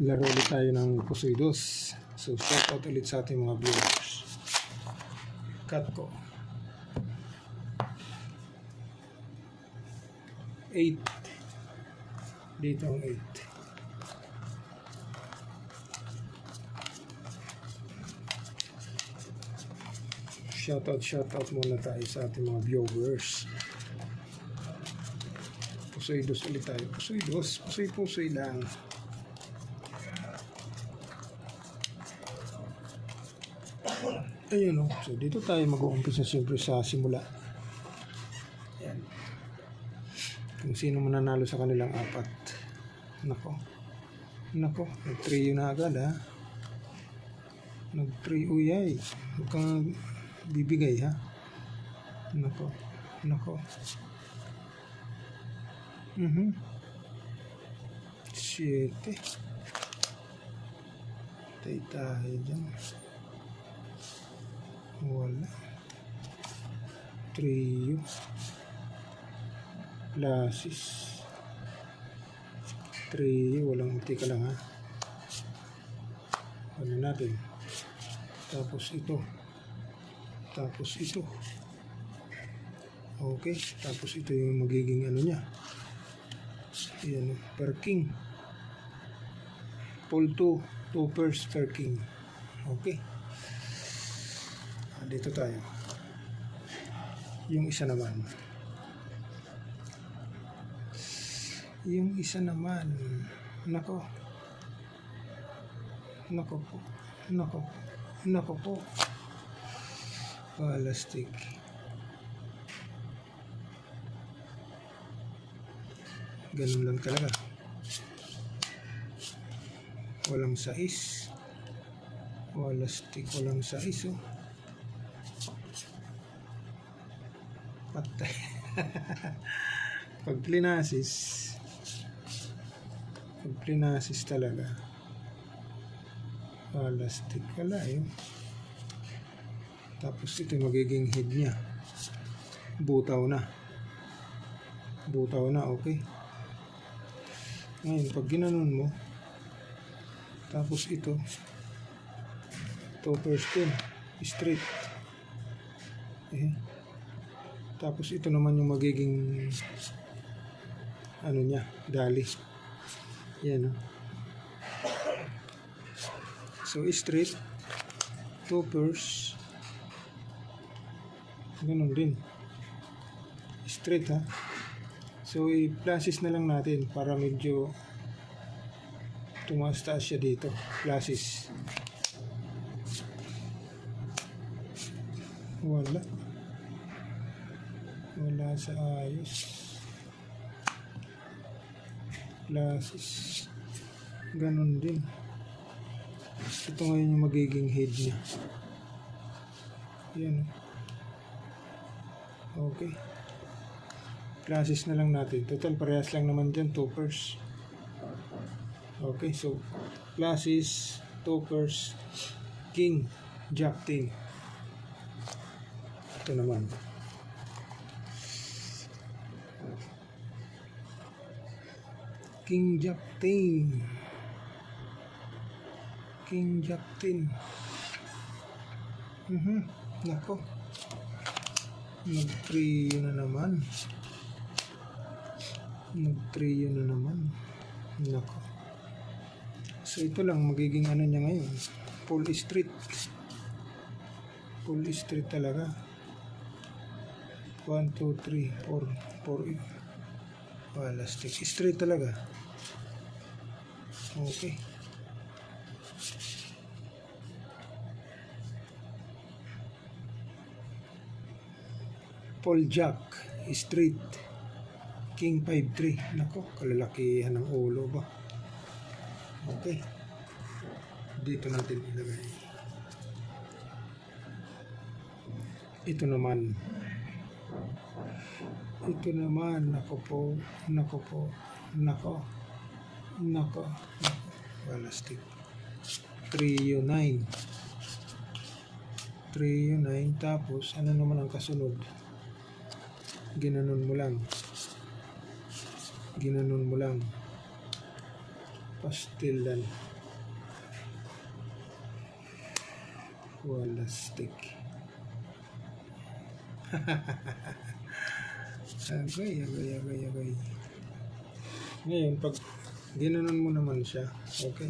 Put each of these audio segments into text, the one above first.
Laro ulit tayo ng Pusoy Dos. So shout out ulit sa ating mga viewers. Cut ko 8. Dito ang 8. Shout out muna tayo sa ating mga viewers. Pusoy Dos ulit tayo. Pusoy Dos, pusoy lang. Ayun o. So dito tayo mag-uumpisa siyempre sa simula. Ayan. Kung sino mananalo sa kanilang 4. Nako, nag-3 yun na agad ha. Nag-3 uyay. Huwag kang bibigay ha. Nako. 7. Tay tayo dyan. Wala. Trio. Lasis. Trio. Walang uti ka lang ha. Ano natin. Tapos ito. Okay. Tapos ito yung magiging ano niya. Ayan. Per king. Pull 2 pairs per king. Okay. Dito tayo. Yung isa naman. Nako po. Plastic. Ganun lang talaga. Walang sais. Plastic. Walang sais oh. Patay. Pag plinasis talaga. Plastic wala yun. Tapos ito magiging head niya. Butaw na. Okay. Ngayon pag ginanon mo, tapos ito first din straight. Tapos ito naman yung magiging ano niya, dali. Yan o. So straight, 2 pairs. Ganun din. Straight ha. So i-plasis na lang natin para medyo tumaas-taas siya dito. Plasis. Wala sa ayos. Plasis. Ganun din. Ito ngayon yung magiging head niya. Yan. Okay. Plasis na lang natin. Total parehas lang naman dyan. 2 pairs. Okay. So plasis, 2 pairs, king, jack, 10. Ito naman. King jack 10. Nako. Nag-trio na naman. Nako. So ito lang magiging ano niya ngayon. Full street talaga. 1, 2, 3, 4. Plastic. Straight talaga. Okay. Paul Jack. Straight. King 5-3. Nako, kalalakihan ng ulo ba? Okay. Dito natin ilagay. Ito naman. Nako. Plastic. Trio 9. Tapos ano naman ang kasunod? Ginanon mo lang. Pastilan. Wala stick. Agay. Ngayon, pag ginanon mo naman siya, okay.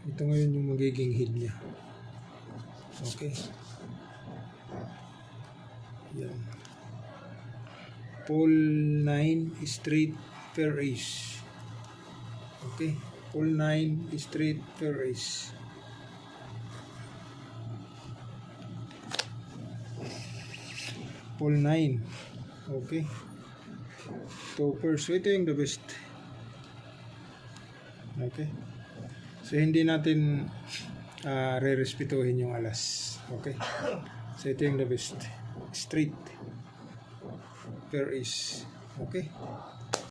Ito ngayon yung magiging head niya. Okay. Yan. Pole 9 straight per ace. Okay. Pole 9 straight per ace. Pole 9. Okay. Toppers. So, ito yung the best. Okay. So, hindi natin re-respetuhin yung alas. Okay. So, ito yung the best. Straight per ace. Okay.